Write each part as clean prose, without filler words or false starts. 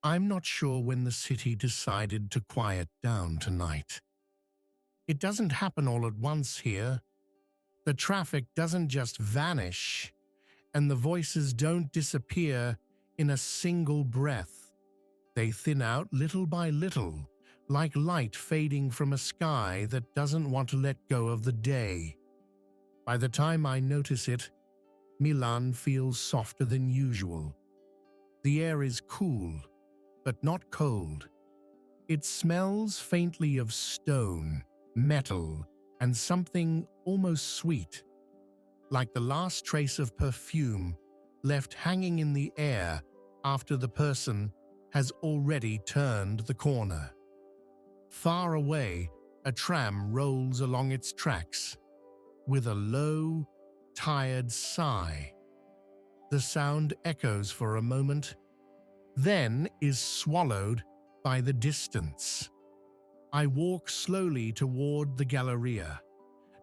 I'm not sure when the city decided to quiet down tonight. It doesn't happen all at once here. The traffic doesn't just vanish, and the voices don't disappear in a single breath. They thin out little by little, like light fading from a sky that doesn't want to let go of the day. By the time I notice it, Milan feels softer than usual. The air is cool, but not cold. It smells faintly of stone, metal, and something almost sweet, like the last trace of perfume left hanging in the air after the person has already turned the corner. Far away, a tram rolls along its tracks with a low, tired sigh. The sound echoes for a moment, then is swallowed by the distance. I walk slowly toward the Galleria,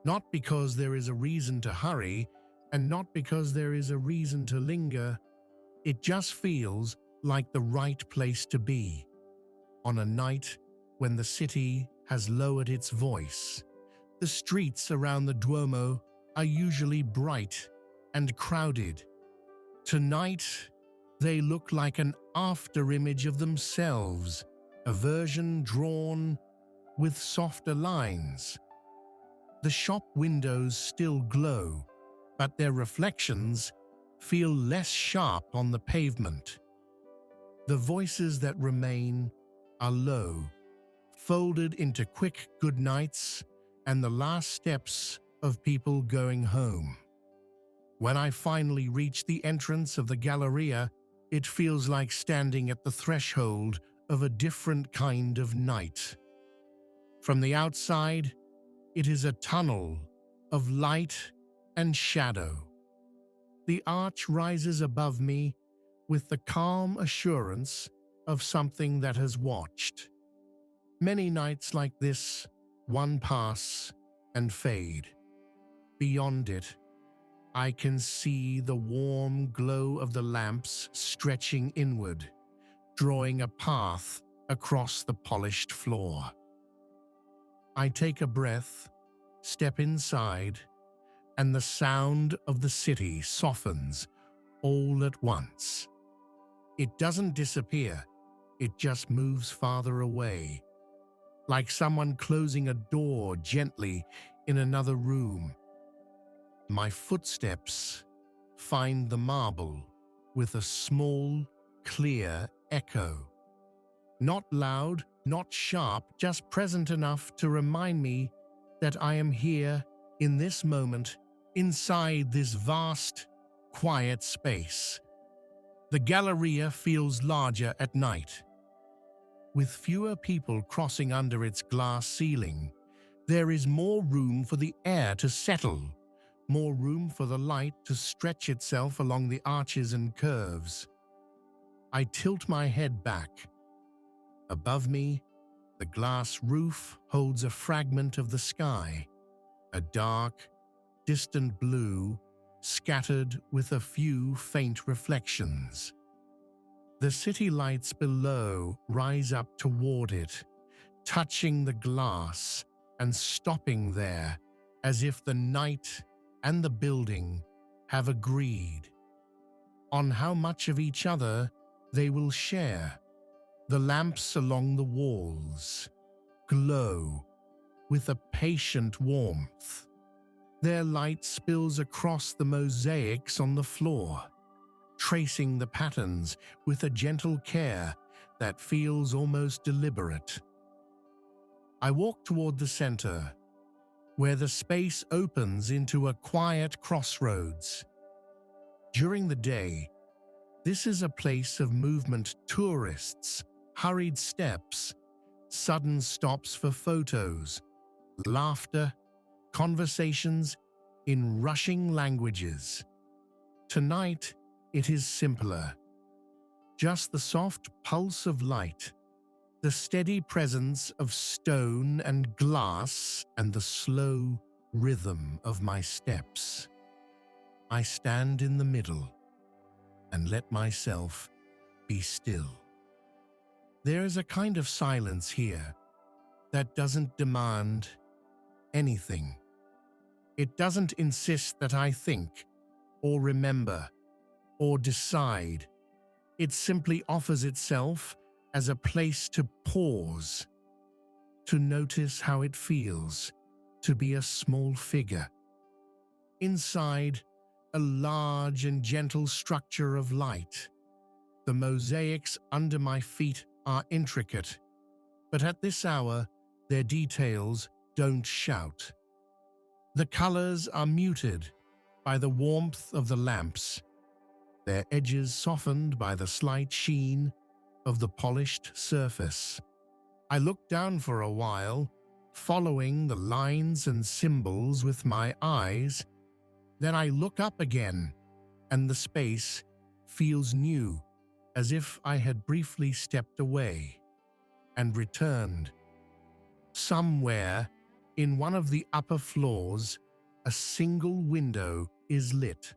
not because there is a reason to hurry and not because there is a reason to linger. It just feels like the right place to be on a night when the city has lowered its voice. The streets around the Duomo are usually bright and crowded. Tonight, they look like an after-image of themselves, a version drawn with softer lines. The shop windows still glow, but their reflections feel less sharp on the pavement. The voices that remain are low, folded into quick goodnights and the last steps of people going home. When I finally reach the entrance of the Galleria, it feels like standing at the threshold of a different kind of night. From the outside, it is a tunnel of light and shadow. The arch rises above me with the calm assurance of something that has watched. Many nights like this, one pass and fade. Beyond it, I can see the warm glow of the lamps stretching inward, drawing a path across the polished floor. I take a breath, step inside, and the sound of the city softens all at once. It doesn't disappear, it just moves farther away, like someone closing a door gently in another room. My footsteps find the marble with a small, clear echo. Not loud, not sharp, just present enough to remind me that I am here in this moment, inside this vast, quiet space. The Galleria feels larger at night. With fewer people crossing under its glass ceiling, there is more room for the air to settle, more room for the light to stretch itself along the arches and curves. I tilt my head back. Above me, the glass roof holds a fragment of the sky, a dark, distant blue, scattered with a few faint reflections. The city lights below rise up toward it, touching the glass and stopping there, as if the night and the building have agreed on how much of each other they will share. The lamps along the walls glow with a patient warmth. Their light spills across the mosaics on the floor, tracing the patterns with a gentle care that feels almost deliberate. I walk toward the center, where the space opens into a quiet crossroads. During the day, this is a place of movement: tourists, hurried steps, sudden stops for photos, laughter, conversations in rushing languages. Tonight, it is simpler. Just the soft pulse of light, the steady presence of stone and glass, and the slow rhythm of my steps. I stand in the middle and let myself be still. There is a kind of silence here that doesn't demand anything. It doesn't insist that I think, or remember, or decide. It simply offers itself as a place to pause, to notice how it feels to be a small figure inside a large and gentle structure of light. The mosaics under my feet are intricate, but at this hour, their details don't shout. The colors are muted by the warmth of the lamps, their edges softened by the slight sheen of the polished surface. I look down for a while, following the lines and symbols with my eyes. Then I look up again, and the space feels new, as if I had briefly stepped away and returned. Somewhere in one of the upper floors, a single window is lit.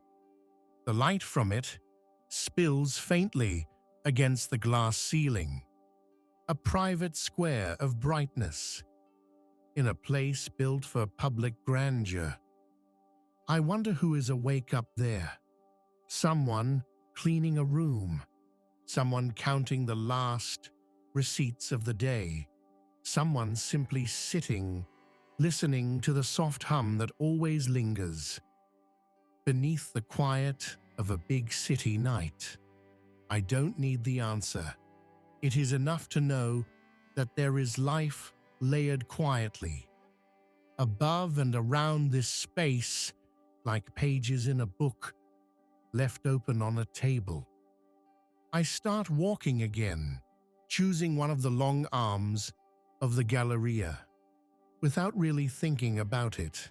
The light from it spills faintly against the glass ceiling, a private square of brightness in a place built for public grandeur. I wonder who is awake up there. Someone cleaning a room, someone counting the last receipts of the day, someone simply sitting, listening to the soft hum that always lingers beneath the quiet of a big city night. I don't need the answer. It is enough to know that there is life layered quietly above and around this space, like pages in a book left open on a table. I start walking again, choosing one of the long arms of the Galleria, without really thinking about it.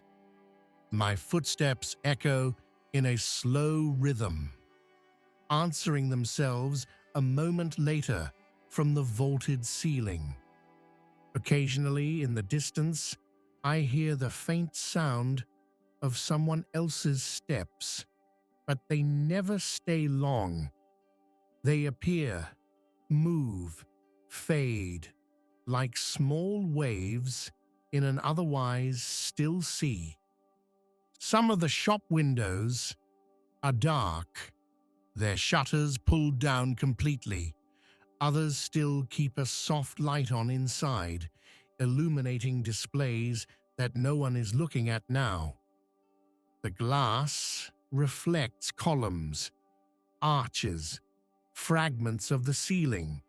My footsteps echo in a slow rhythm, answering themselves a moment later from the vaulted ceiling. Occasionally, in the distance, I hear the faint sound of someone else's steps, but they never stay long. They appear, move, fade, like small waves in an otherwise still sea. Some of the shop windows are dark, their shutters pulled down completely. Others still keep a soft light on inside, illuminating displays that no one is looking at now. The glass reflects columns, arches, fragments of the ceiling,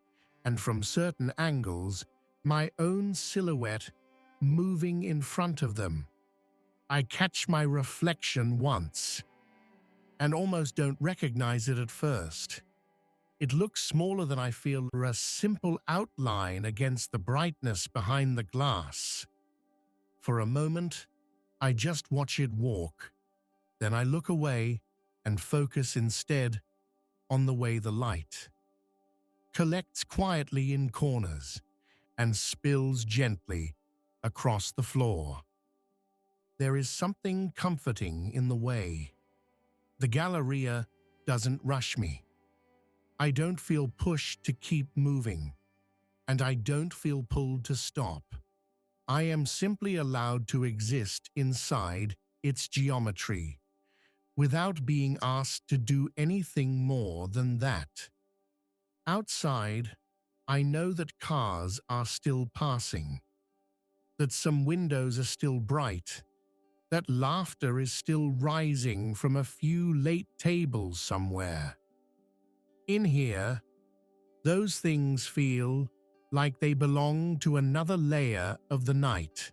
and from certain angles, my own silhouette moving in front of them. I catch my reflection once, and almost don't recognize it at first. It looks smaller than I feel, a simple outline against the brightness behind the glass. For a moment, I just watch it walk. Then I look away and focus instead on the way the light collects quietly in corners and spills gently across the floor. There is something comforting in the way. The Galleria doesn't rush me. I don't feel pushed to keep moving, and I don't feel pulled to stop. I am simply allowed to exist inside its geometry, without being asked to do anything more than that. Outside, I know that cars are still passing, that some windows are still bright, that laughter is still rising from a few late tables somewhere. In here, those things feel like they belong to another layer of the night.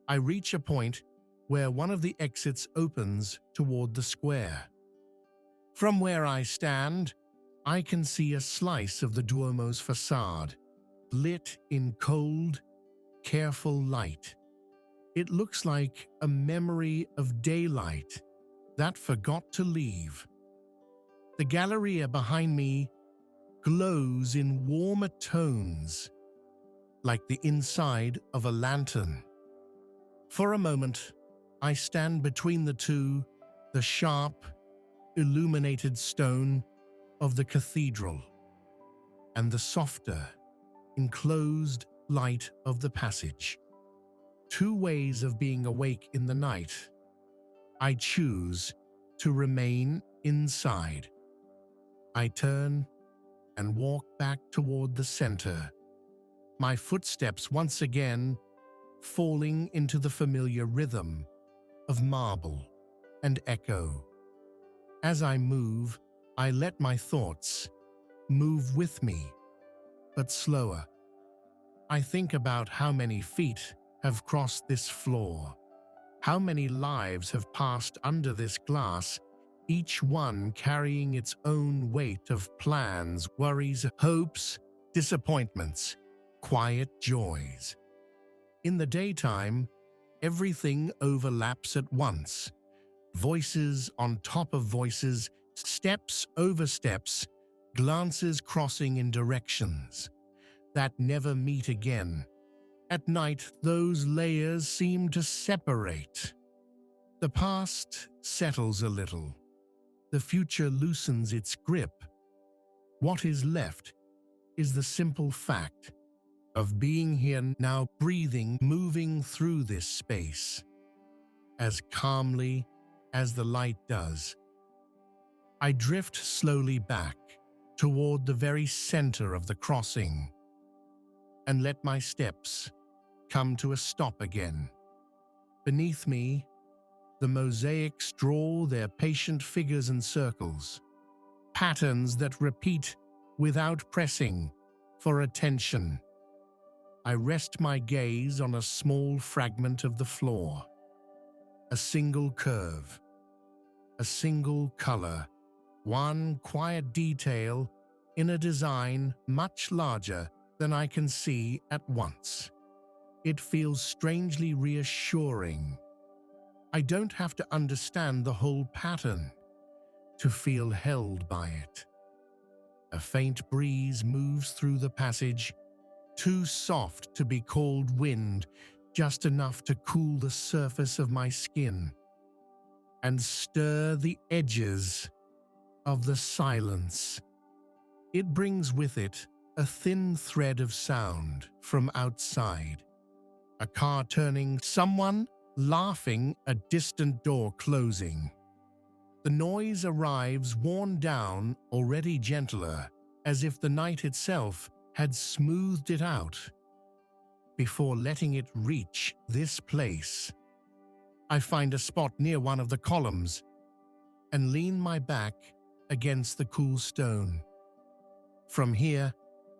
I reach a point where one of the exits opens toward the square. From where I stand, I can see a slice of the Duomo's facade, lit in cold, careful light. It looks like a memory of daylight that forgot to leave. The Galleria behind me glows in warmer tones, like the inside of a lantern. For a moment, I stand between the two, the sharp, illuminated stone of the cathedral, and the softer, enclosed light of the passage. Two ways of being awake in the night. I choose to remain inside. I turn and walk back toward the center, my footsteps once again falling into the familiar rhythm of marble and echo. As I move, I let my thoughts move with me, but slower. I think about how many feet have crossed this floor, how many lives have passed under this glass, each one carrying its own weight of plans, worries, hopes, disappointments, quiet joys. In the daytime, everything overlaps at once. Voices on top of voices, steps over steps, glances crossing in directions that never meet again. At night, those layers seem to separate. The past settles a little. The future loosens its grip. What is left is the simple fact of being here now, breathing, moving through this space as calmly as the light does. I drift slowly back toward the very center of the crossing and let my steps come to a stop again. Beneath me, the mosaics draw their patient figures and circles, patterns that repeat without pressing for attention. I rest my gaze on a small fragment of the floor, a single curve, a single color, one quiet detail in a design much larger than I can see at once. It feels strangely reassuring. I don't have to understand the whole pattern to feel held by it. A faint breeze moves through the passage, too soft to be called wind, just enough to cool the surface of my skin and stir the edges of the silence. It brings with it a thin thread of sound from outside. A car turning, someone laughing, a distant door closing. The noise arrives worn down, already gentler, as if the night itself had smoothed it out before letting it reach this place. I find a spot near one of the columns and lean my back against the cool stone. From here,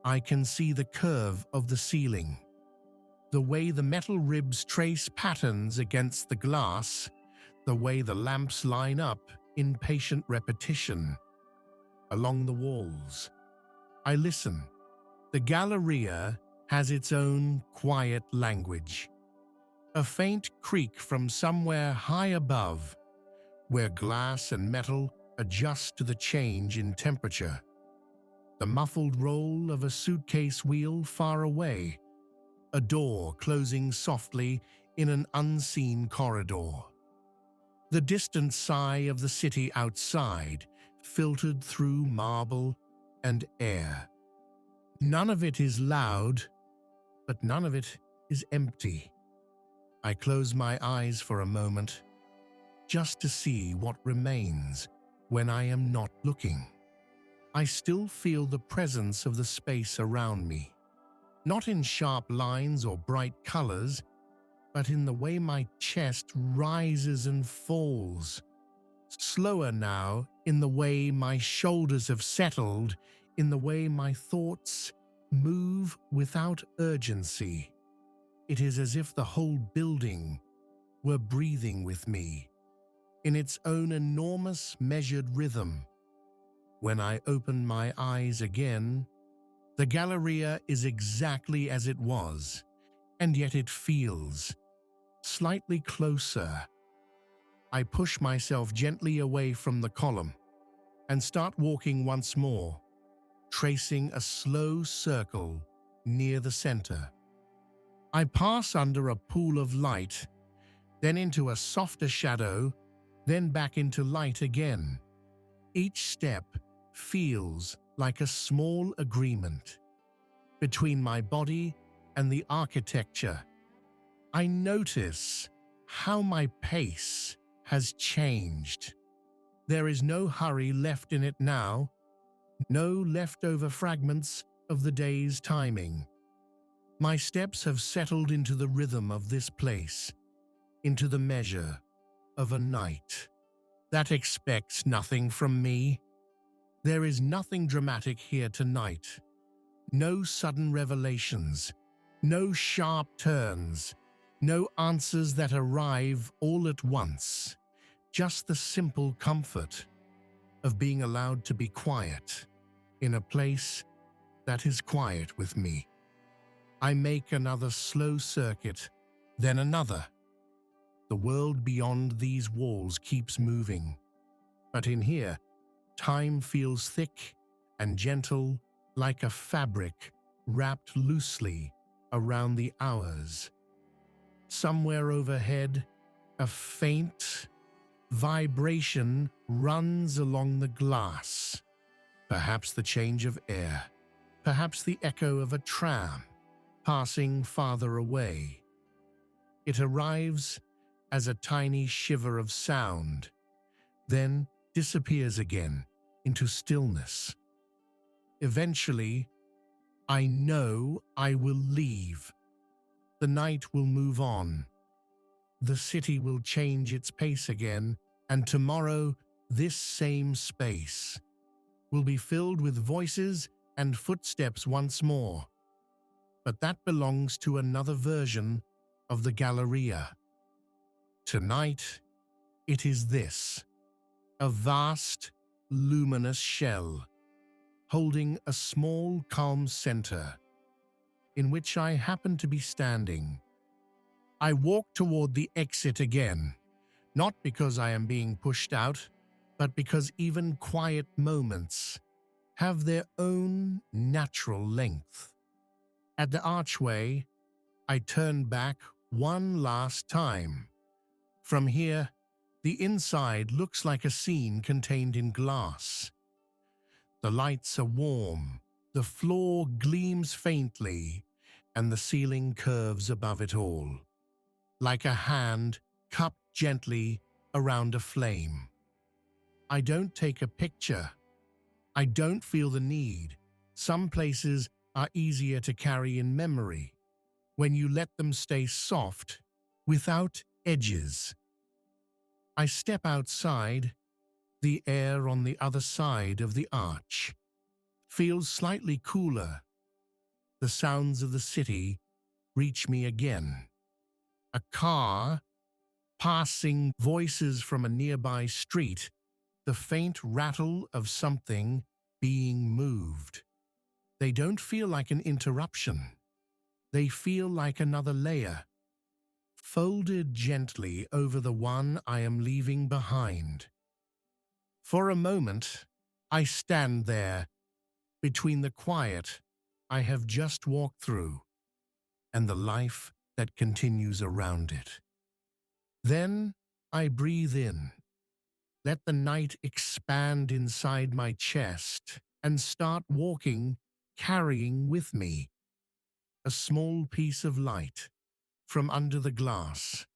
I can see the curve of the ceiling, the way the metal ribs trace patterns against the glass, the way the lamps line up in patient repetition along the walls. I listen. The Galleria has its own quiet language. A faint creak from somewhere high above, where glass and metal adjust to the change in temperature. The muffled roll of a suitcase wheel far away. A door closing softly in an unseen corridor. The distant sigh of the city outside, filtered through marble and air. None of it is loud, but none of it is empty. I close my eyes for a moment, just to see what remains when I am not looking. I still feel the presence of the space around me, not in sharp lines or bright colors, but in the way my chest rises and falls. Slower now, in the way my shoulders have settled, in the way my thoughts move without urgency. It is as if the whole building were breathing with me, in its own enormous measured rhythm. When I open my eyes again, the Galleria is exactly as it was, and yet it feels slightly closer. I push myself gently away from the column and start walking once more, tracing a slow circle near the center. I pass under a pool of light, then into a softer shadow, then back into light again. Each step feels like a small agreement. between my body and the architecture. I notice how my pace has changed. There is no hurry left in it now, no leftover fragments of the day's timing. My steps have settled into the rhythm of this place, into the measure of a night that expects nothing from me. There is nothing dramatic here tonight. No sudden revelations, no sharp turns, no answers that arrive all at once. Just the simple comfort of being allowed to be quiet in a place that is quiet with me. I make another slow circuit, then another. The world beyond these walls keeps moving, but in here, time feels thick and gentle, like a fabric wrapped loosely around the hours. Somewhere overhead, a faint vibration runs along the glass. Perhaps the change of air, perhaps the echo of a tram passing farther away. It arrives as a tiny shiver of sound, then disappears again into stillness. Eventually, I know I will leave. The night will move on. The city will change its pace again, and tomorrow this same space will be filled with voices and footsteps once more. But that belongs to another version of the Galleria. Tonight, it is this, a vast, luminous shell, holding a small, calm center, in which I happen to be standing. I walk toward the exit again, not because I am being pushed out, but because even quiet moments have their own natural length. At the archway, I turn back one last time. From here, the inside looks like a scene contained in glass. The lights are warm, the floor gleams faintly, and the ceiling curves above it all, like a hand cupped gently around a flame. I don't take a picture. I don't feel the need. Some places are easier to carry in memory when you let them stay soft, without edges. I step outside. The air on the other side of the arch feels slightly cooler. The sounds of the city reach me again. A car passing, voices from a nearby street, the faint rattle of something being moved. They don't feel like an interruption. They feel like another layer, folded gently over the one I am leaving behind. For a moment, I stand there between the quiet I have just walked through and the life that continues around it. Then I breathe in, let the night expand inside my chest, and start walking, carrying with me a small piece of light from under the glass.